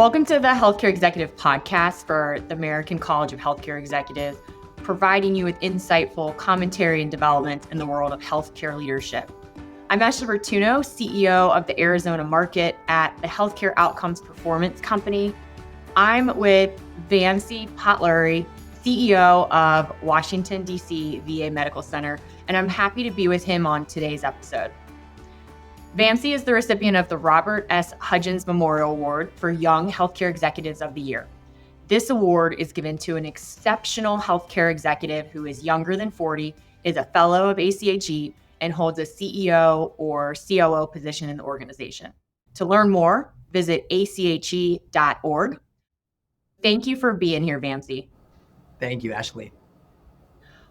Welcome to the Healthcare Executive Podcast for the American College of Healthcare Executives, providing you with insightful commentary and development in the world of healthcare leadership. I'm Ashley Vertuno, CEO of the Arizona market at the Healthcare Outcomes Performance Company. I'm with Vamsee Potluri, CEO of Washington, D.C. VA Medical Center, and I'm happy to be with him on today's episode. Vamsee is the recipient of the Robert S. Hudgens Memorial Award for Young Healthcare Executives of the Year. This award is given to an exceptional healthcare executive who is younger than 40, is a fellow of ACHE, and holds a CEO or COO position in the organization. To learn more, visit ache.org. Thank you for being here, Vamsee. Thank you, Ashley.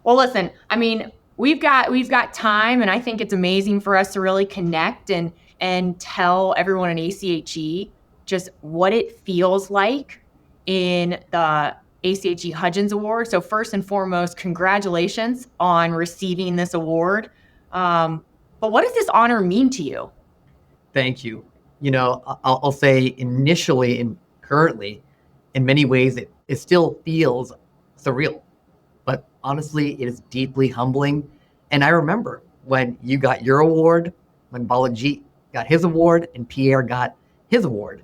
Well, listen, we've got time, and I think it's amazing for us to really connect and tell everyone in ACHE just what it feels like in the ACHE Hudgens Award. So first and foremost, congratulations on receiving this award. But what does this honor mean to you? Thank you. I'll say initially and currently, in many ways, it still feels surreal. But honestly, it is deeply humbling. And I remember when you got your award, when Balajit got his award, and Pierre got his award.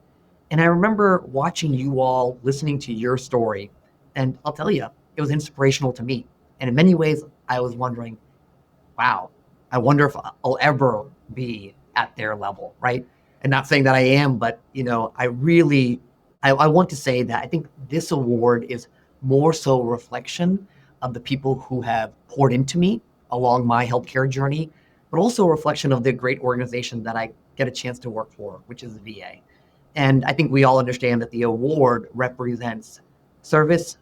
And I remember watching you all, listening to your story. And I'll tell you, it was inspirational to me. And in many ways, I was wondering, wow, I wonder if I'll ever be at their level, right? And not saying that I am, but I want to say that I think this award is more so a reflection of the people who have poured into me along my healthcare journey, but also a reflection of the great organization that I get a chance to work for, which is the VA. And I think we all understand that the award represents service,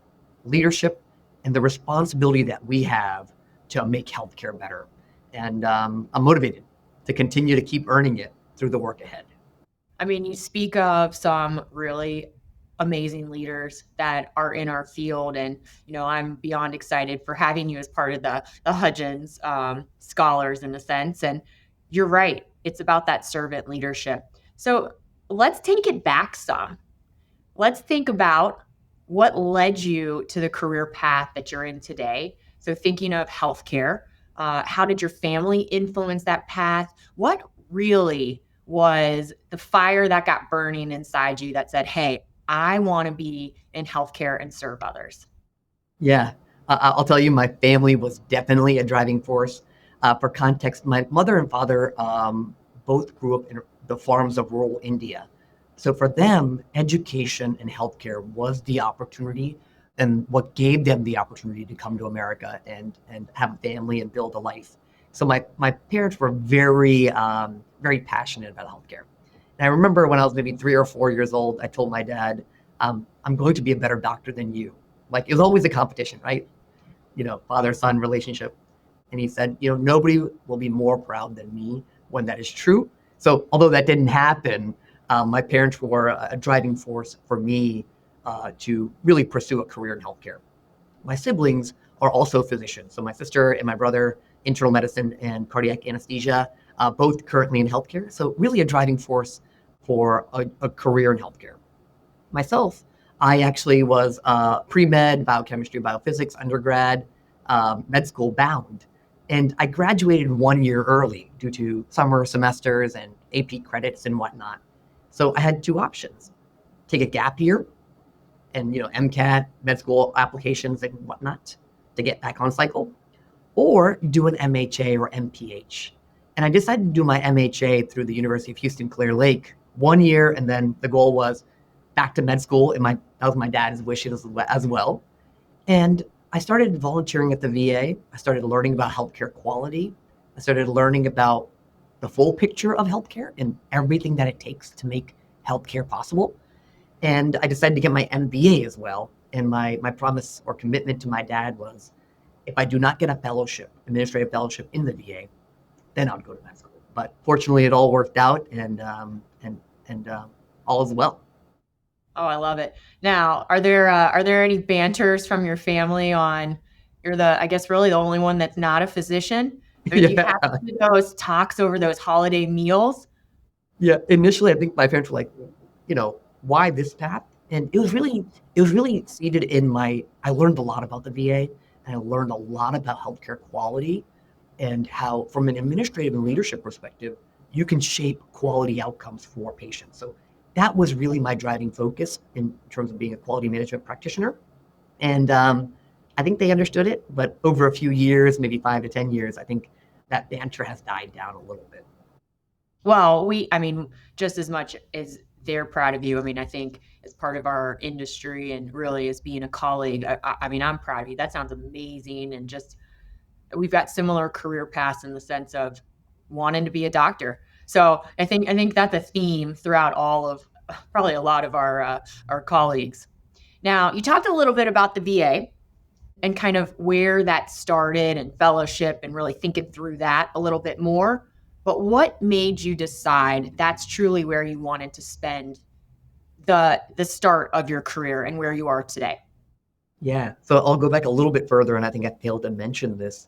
leadership, and the responsibility that we have to make healthcare better. And I'm motivated to continue to keep earning it through the work ahead. You speak of some really amazing leaders that are in our field. And, I'm beyond excited for having you as part of the Hudgens scholars in a sense. And you're right. It's about that servant leadership. So let's take it back some. Let's think about what led you to the career path that you're in today. So thinking of healthcare, how did your family influence that path? What really was the fire that got burning inside you that said, hey, I want to be in healthcare and serve others? Yeah, I'll tell you, my family was definitely a driving force. For context, my mother and father both grew up in the farms of rural India. So for them, education and healthcare was the opportunity and what gave them the opportunity to come to America and have a family and build a life. So my parents were very, very passionate about healthcare. And I remember when I was maybe 3 or 4 years old, I told my dad, I'm going to be a better doctor than you. Like, it was always a competition, right? Father-son relationship. And he said, nobody will be more proud than me when that is true. So although that didn't happen, my parents were a driving force for me to really pursue a career in healthcare. My siblings are also physicians. So my sister and my brother, internal medicine and cardiac anesthesia, both currently in healthcare. So really a driving force for a career in healthcare. Myself, I actually was pre-med, biochemistry, biophysics, undergrad, med school bound. And I graduated 1 year early due to summer semesters and AP credits and whatnot. So I had two options: take a gap year and, MCAT, med school applications and whatnot to get back on cycle, or do an MHA or MPH. And I decided to do my MHA through the University of Houston, Clear Lake, 1 year. And then the goal was back to med school. And that was my dad's wishes as well. And I started volunteering at the VA. I started learning about healthcare quality. I started learning about the full picture of healthcare and everything that it takes to make healthcare possible. And I decided to get my MBA as well. And my promise or commitment to my dad was, if I do not get a fellowship, administrative fellowship in the VA, then I would go to med school. But fortunately, it all worked out, and all is well. Oh, I love it. Now, are there any banters from your family on you're really the only one that's not a physician? Do you have to do those talks over those holiday meals? Yeah, initially, I think my parents were like, why this path? And it was really seated in I learned a lot about the VA, and I learned a lot about healthcare quality and how, from an administrative and leadership perspective, you can shape quality outcomes for patients. So that was really my driving focus in terms of being a quality management practitioner. And I think they understood it, but over a few years, maybe 5 to 10 years, I think that banter has died down a little bit. Well, I mean, just as much as they're proud of you, I mean, I think as part of our industry and really as being a colleague, I mean, I'm proud of you. That sounds amazing. And just, we've got similar career paths in the sense of wanting to be a doctor. So I think that's a theme throughout all of probably a lot of our colleagues. Now, you talked a little bit about the VA and kind of where that started and fellowship and really thinking through that a little bit more. But what made you decide that's truly where you wanted to spend the start of your career and where you are today? Yeah. So I'll go back a little bit further, and I think I failed to mention this.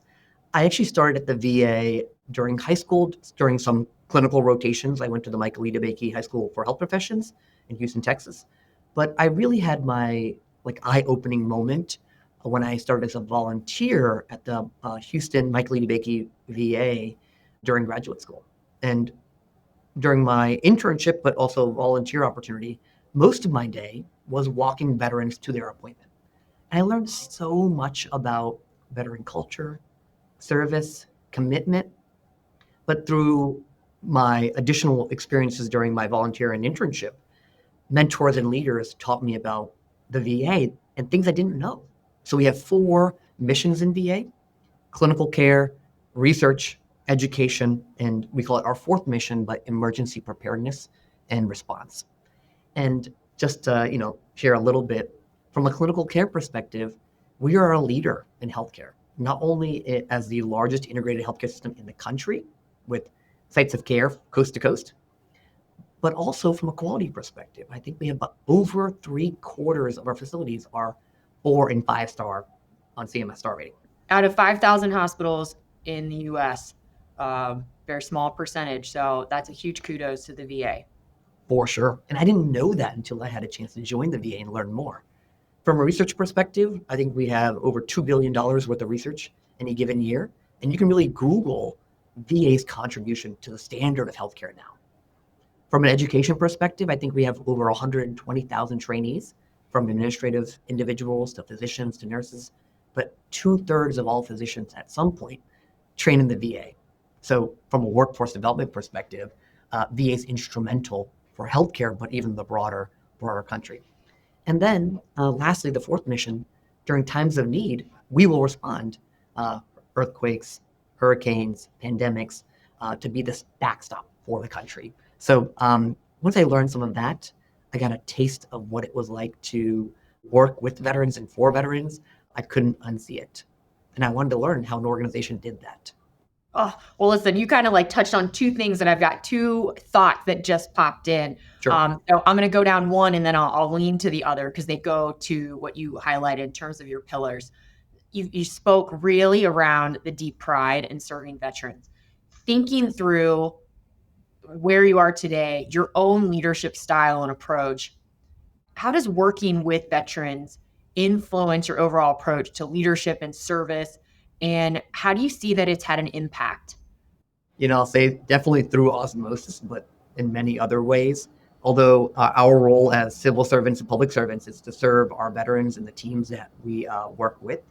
I actually started at the VA during high school, during some clinical rotations. I went to the Michael E. DeBakey High School for Health Professions in Houston, Texas. But I really had my eye-opening moment when I started as a volunteer at the Houston Michael E. DeBakey VA during graduate school. And during my internship, but also volunteer opportunity, most of my day was walking veterans to their appointment. And I learned so much about veteran culture, service, commitment. But through my additional experiences during my volunteer and internship, mentors and leaders taught me about the VA and things I didn't know. So we have 4 missions in VA: clinical care, research, education, and we call it our 4th mission, but emergency preparedness and response. And just to, share a little bit from a clinical care perspective, we are a leader in healthcare, not only as the largest integrated healthcare system in the country with sites of care coast to coast, but also from a quality perspective. I think we have over 3/4 of our facilities are 4 and 5-star on CMS star rating. Out of 5,000 hospitals in the US, very small percentage. So that's a huge kudos to the VA. For sure. And I didn't know that until I had a chance to join the VA and learn more. From a research perspective, I think we have over $2 billion worth of research any given year. And you can really Google VA's contribution to the standard of healthcare now. From an education perspective, I think we have over 120,000 trainees, from administrative individuals to physicians to nurses, but 2/3 of all physicians at some point train in the VA. So from a workforce development perspective, VA is instrumental for healthcare, but even the broader country. And then lastly, the 4th mission, during times of need, we will respond, earthquakes, hurricanes, pandemics, to be this backstop for the country. So once I learned some of that, I got a taste of what it was like to work with veterans and for veterans. I couldn't unsee it. And I wanted to learn how an organization did that. Oh, well, listen, you kind of touched on 2 things, and I've got 2 thoughts that just popped in. Sure. So I'm going to go down one and then I'll lean to the other because they go to what you highlighted in terms of your pillars. You spoke really around the deep pride in serving veterans. Thinking through where you are today, your own leadership style and approach, how does working with veterans influence your overall approach to leadership and service? And how do you see that it's had an impact? I'll say definitely through osmosis, but in many other ways. Although our role as civil servants and public servants is to serve our veterans and the teams that we work with.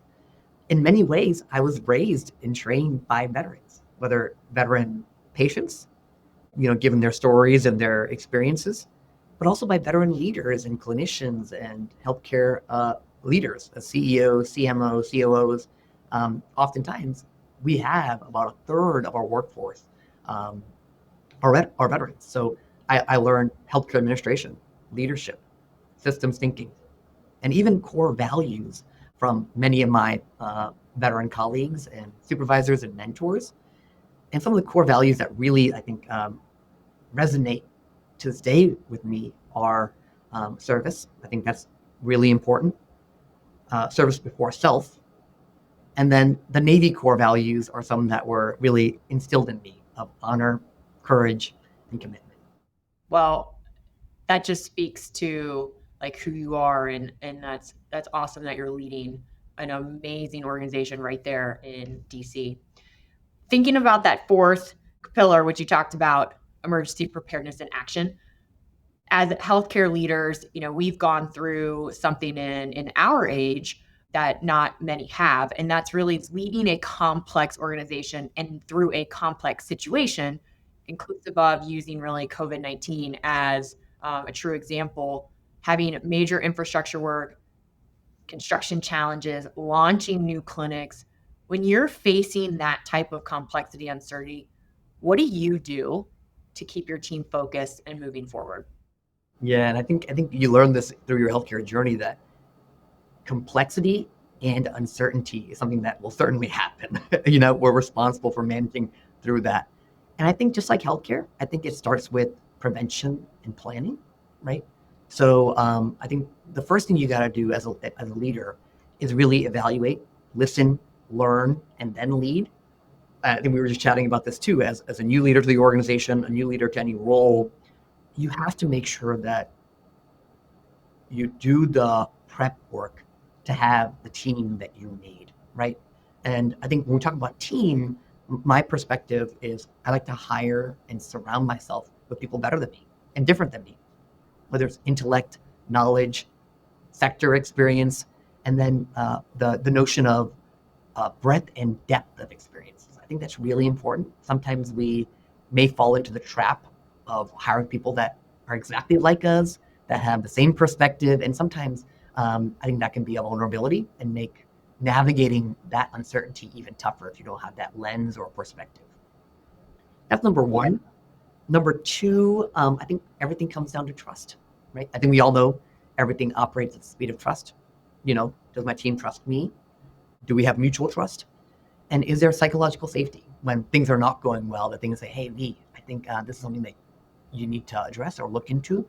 In many ways, I was raised and trained by veterans, whether veteran patients, given their stories and their experiences, but also by veteran leaders and clinicians and healthcare leaders, CEOs, CMOs, COOs. Oftentimes, we have about 1/3 of our workforce are veterans. So I learned healthcare administration, leadership, systems thinking, and even core values from many of my veteran colleagues and supervisors and mentors. And some of the core values that really, I think, resonate to this day with me are service. I think that's really important. Service before self. And then the Navy core values are some that were really instilled in me of honor, courage, and commitment. Well, that just speaks to like who you are, and that's awesome that you're leading an amazing organization right there in DC. Thinking about that fourth pillar, which you talked about, emergency preparedness and action. As healthcare leaders, we've gone through something in our age that not many have, and that's really leading a complex organization and through a complex situation, inclusive of using really COVID-19 as a true example, having major infrastructure work, construction challenges, launching new clinics. When you're facing that type of complexity, uncertainty, what do you do to keep your team focused and moving forward? Yeah, and I think you learn this through your healthcare journey that complexity and uncertainty is something that will certainly happen. We're responsible for managing through that. And I think just like healthcare, I think it starts with prevention and planning, right? So I think the first thing you got to do as a leader is really evaluate, listen, learn, and then lead. I think we were just chatting about this too. As a new leader to the organization, a new leader to any role, you have to make sure that you do the prep work to have the team that you need, right? And I think when we talk about team, my perspective is I like to hire and surround myself with people better than me and different than me, whether it's intellect, knowledge, sector experience, and then the notion of breadth and depth of experiences. I think that's really important. Sometimes we may fall into the trap of hiring people that are exactly like us, that have the same perspective, and sometimes I think that can be a vulnerability and make navigating that uncertainty even tougher if you don't have that lens or perspective. That's number one. Number two, I think everything comes down to trust, right? I think we all know everything operates at the speed of trust. Does my team trust me? Do we have mutual trust? And is there psychological safety when things are not going well, that things say, hey, V, I think this is something that you need to address or look into,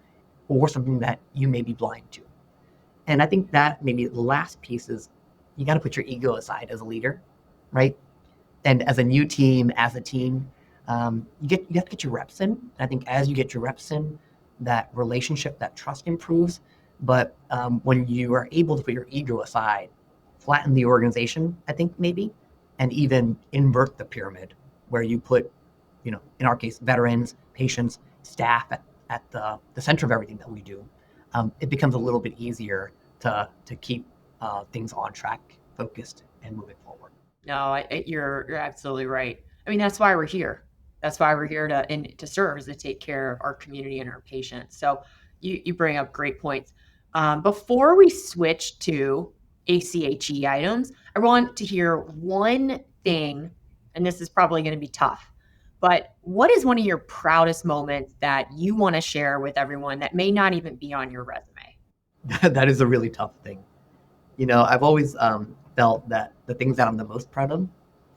or something that you may be blind to. And I think that maybe the last piece is you got to put your ego aside as a leader, right? And as a new team, as a team, you have to get your reps in. And I think as you get your reps in, that relationship, that trust improves. But when you are able to put your ego aside, flatten the organization, I think maybe, and even invert the pyramid where you put, in our case, veterans, patients, staff at the center of everything that we do, it becomes a little bit easier to keep things on track, focused, and moving forward. No, you're absolutely right. I mean, that's why we're here. That's why we're here to serve, is to take care of our community and our patients. So you bring up great points. Before we switch to ACHE items, I want to hear one thing, and this is probably going to be tough, but what is one of your proudest moments that you want to share with everyone that may not even be on your resume? That is a really tough thing. I've always felt that the things that I'm the most proud of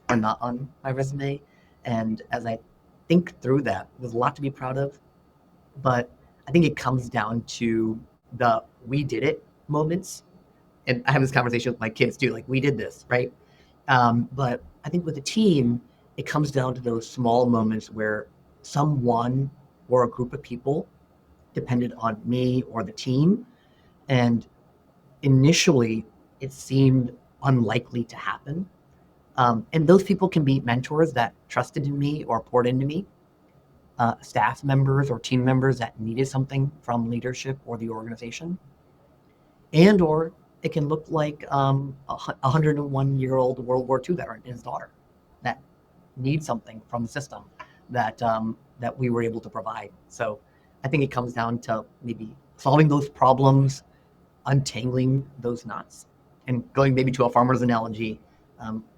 are not on my resume. And as I think through that, there's a lot to be proud of. But I think it comes down to the we did it moments. And I have this conversation with my kids too, like we did this, right? But I think with the team, it comes down to those small moments where someone or a group of people depended on me or the team. And initially, it seemed unlikely to happen. And those people can be mentors that trusted in me or poured into me, staff members or team members that needed something from leadership or the organization. And or it can look like a 101-year-old World War II veteran and his daughter that need something from the system that we were able to provide. So I think it comes down to maybe solving those problems, untangling those knots, and going maybe to a farmer's analogy,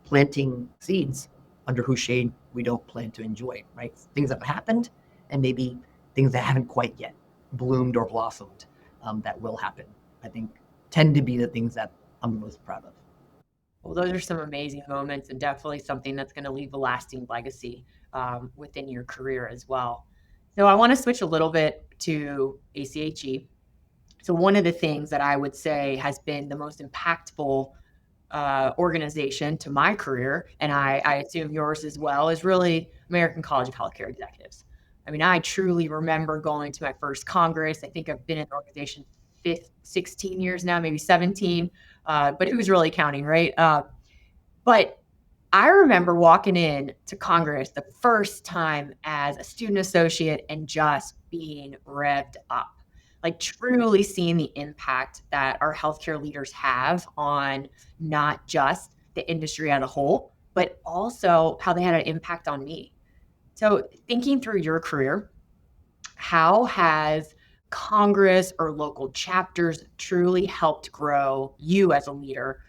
planting seeds under whose shade we don't plan to enjoy, right? Things that have happened and maybe things that haven't quite yet bloomed or blossomed that will happen, I think tend to be the things that I'm the most proud of. Well, those are some amazing moments and definitely something that's going to leave a lasting legacy within your career as well. So I want to switch a little bit to ACHE. So one of the things that I would say has been the most impactful organization to my career, and I assume yours as well, is really American College of Healthcare Executives. I mean, I truly remember going to my first Congress. I think I've been in the organization 16 years now, maybe 17, but who's really counting, right? But I remember walking in to Congress the first time as a student associate and just being revved up, like truly seeing the impact that our healthcare leaders have on not just the industry as a whole, but also how they had an impact on me. So, thinking through your career, how has Congress or local chapters truly helped grow you as a leader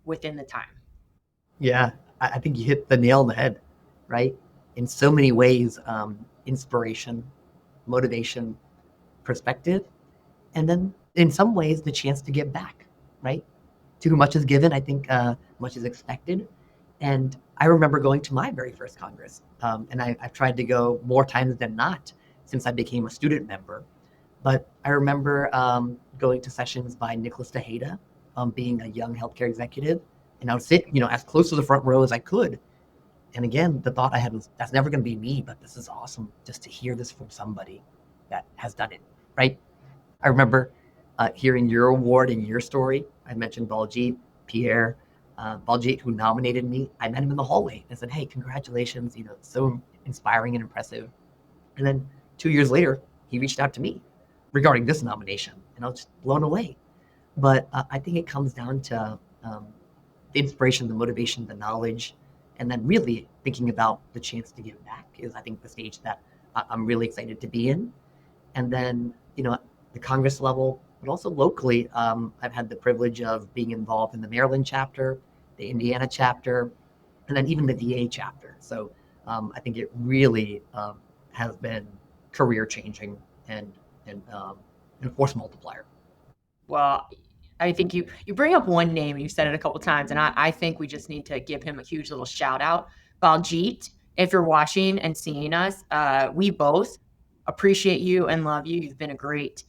within the time? Yeah, I think you hit the nail on the head, right? In so many ways, inspiration, motivation, perspective, and then in some ways, the chance to give back, right? To whom much is given, I think much is expected. And I remember going to my very first Congress, and I've tried to go more times than not since I became a student member. But I remember going to sessions by Nicholas Tejeda, being a young healthcare executive, and I would sit, as close to the front row as I could. And again, the thought I had was, that's never going to be me, but this is awesome just to hear this from somebody that has done it, right? I remember hearing your award and your story. I mentioned Baljeet, Pierre, Baljeet, who nominated me. I met him in the hallway and said, hey, congratulations, so inspiring and impressive. And then 2 years later, he reached out to me regarding this nomination, and I was just blown away. But I think it comes down to the inspiration, the motivation, the knowledge, and then really thinking about the chance to give back is, I think, the stage that I'm really excited to be in. And then, the Congress level, but also locally, I've had the privilege of being involved in the Maryland chapter, the Indiana chapter, and then even the VA chapter. So I think it really has been career changing and force multiplier. Well, I think you bring up one name, you said it a couple of times, and I think we just need to give him a huge little shout out. Baljeet, if you're watching and seeing us, we both appreciate you and love you. You've been a great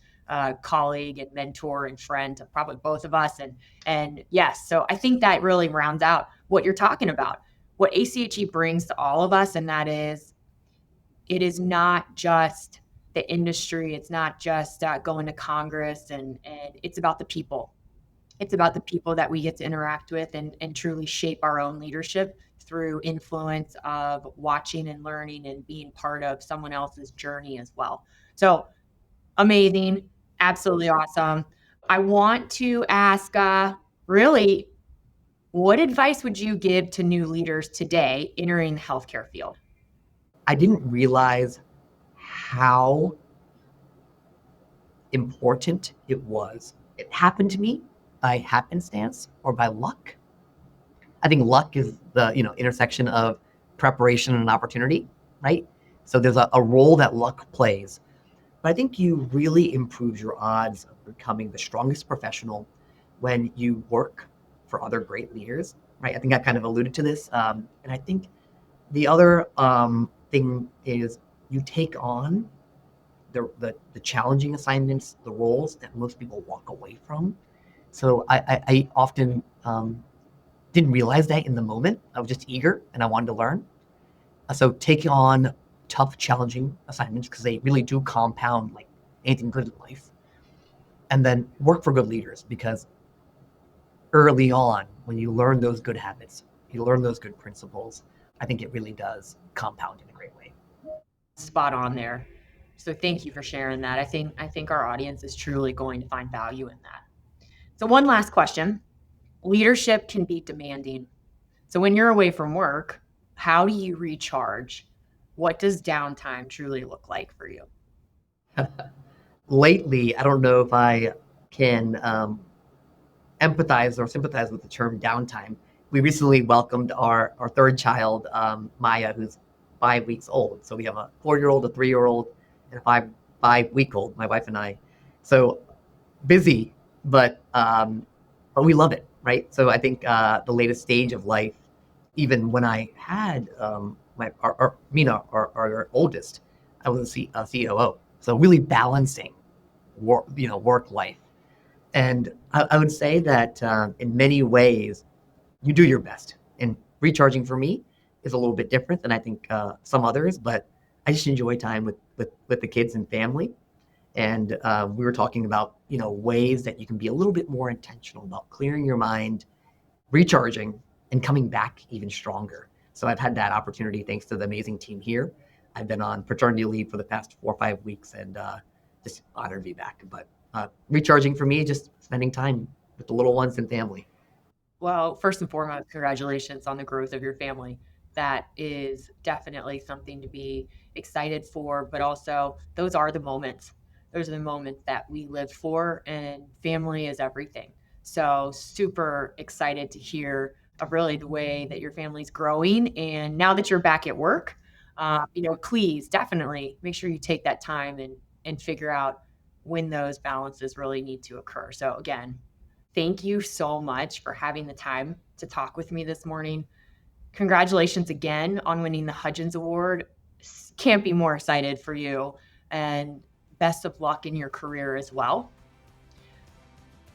colleague and mentor and friend to probably both of us. And yes, so I think that really rounds out what you're talking about, what ACHE brings to all of us, and that is, it is not just the industry. It's not just going to Congress, and it's about the people. It's about the people that we get to interact with and truly shape our own leadership through influence of watching and learning and being part of someone else's journey as well. So amazing, absolutely awesome. I want to ask, really, what advice would you give to new leaders today entering the healthcare field? I didn't realize how important it was. It happened to me by happenstance or by luck. I think luck is the intersection of preparation and opportunity, right? So there's a role that luck plays. But I think you really improve your odds of becoming the strongest professional when you work for other great leaders, right? I think I kind of alluded to this. And I think the other thing is you take on the challenging assignments, the roles that most people walk away from. So I often didn't realize that in the moment. I was just eager and I wanted to learn. So take on tough, challenging assignments because they really do compound like anything good in life. And then work for good leaders, because early on, when you learn those good habits, you learn those good principles, I think it really does compound in a great way. Spot on there. So thank you for sharing that. I think our audience is truly going to find value in that. So one last question. Leadership can be demanding. So when you're away from work, how do you recharge? What does downtime truly look like for you? Lately, I don't know if I can empathize or sympathize with the term downtime. We recently welcomed our third child, Maya, who's 5 weeks old. So we have a 4-year-old, a 3-year-old, and a 5-week-old, my wife and I. So busy, but we love it, right? So I think the latest stage of life, even when I had our oldest, I was a COO. So really balancing work life. And I would say that in many ways, you do your best. And recharging for me is a little bit different than I think some others, but I just enjoy time with the kids and family. And we were talking about, ways that you can be a little bit more intentional about clearing your mind, recharging, and coming back even stronger. So I've had that opportunity thanks to the amazing team here. I've been on paternity leave for the past 4 or 5 weeks, and just honored to be back. But recharging for me, just spending time with the little ones and family. Well, first and foremost, congratulations on the growth of your family. That is definitely something to be excited for, but also those are the moments. Those are the moments that we live for, and family is everything. So, super excited to hear of really the way that your family's growing. And now that you're back at work, please definitely make sure you take that time and figure out when those balances really need to occur. So, again, thank you so much for having the time to talk with me this morning. Congratulations again on winning the Hudgens Award. Can't be more excited for you, and best of luck in your career as well.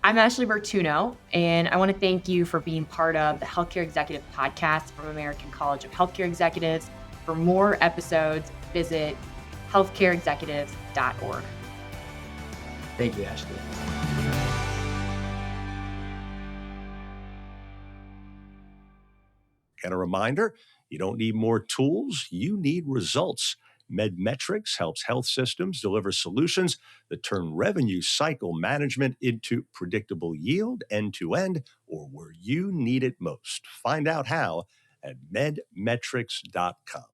I'm Ashley Vertuno, and I want to thank you for being part of the Healthcare Executive Podcast from American College of Healthcare Executives. For more episodes, visit healthcareexecutives.org. Thank you, Ashley. And a reminder, you don't need more tools, you need results. Med-Metrix helps health systems deliver solutions that turn revenue cycle management into predictable yield end-to-end, or where you need it most. Find out how at medmetrix.com.